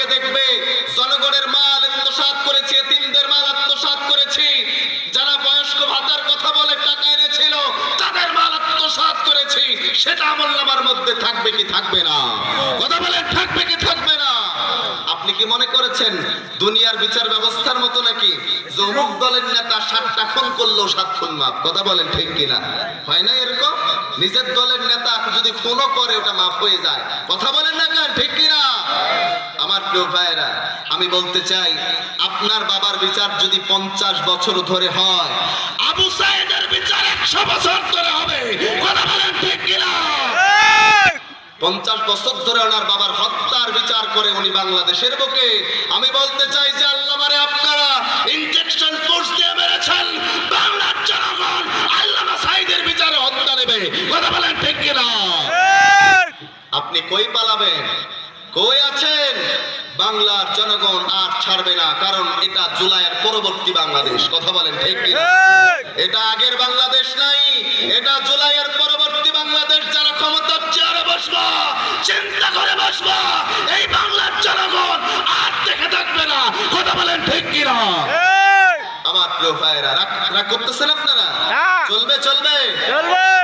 থেকে দেখবে জনগণের মাল আত্মসাৎ করেছি, এতিমদের মাল আত্মসাৎ করেছি, যারা বয়স্ক ভাতার কথা বলে টাকা এনেছিল তাদের মাল আত্মসাৎ করেছি, সেটা আমলনামার মধ্যে থাকবে কি থাকবে না? কথা বলেন, থাকবে কি থাকবে না? আপনি কি মনে করেছেন দুনিয়ার বিচার ব্যবস্থার মতো নাকি যে অমুক দলের নেতা 7টা খুন করলো 7 খুন মাফ? কথা বলেন ঠিক কিনা? হয় না এরকম? নিজের দলের নেতা যদি খুনও করে ওটা মাফ হয়ে যায়। কথা বলেন না কেন, ঠিক কিনা? আমার প্রিয় ভাইয়েরা, আমি বলতে চাই আপনার বাবার বিচার যদি 50 বছর ধরে হয়, আবু সাইদের বিচার 100 বছর ধরে হবে। কথা বলেন ঠিক কিনা? 50 বছর ধরে ওনার বাবার হত্যার বিচার করে উনি বাংলাদেশের বুকে। আমি বলতে চাই যে আল্লামারে আপনারা ইনজেকশন ফোর্স দিয়ে মেরেছেন, বাংলার জনগণ আল্লামা সাইদের বিচারে হত্যা নেবে। কথা বলেন ঠিক কিনা? আপনি কই পালাবেন? কই আছেন? বাংলার জনগণ আর ছাড়বে না, কারণ এটা জুলাইয়ের পরবর্তী বাংলাদেশ। কথা বলেন ঠিক কিনা? এটা আগের বাংলাদেশ নাই, এটা জুলাইয়ের পরবর্তী বাংলাদেশ। যারা ক্ষমতার চেয়ারে বসবো, চিন্তা করে বসবো, এই বাংলার জনগণ আর দেখে থাকবে না। কথা বলেন ঠিক কিনা? আমার প্রিয় ভাইয়েরা, রাগ করতেছেন আপনারা? চলবে চলবে চলবে।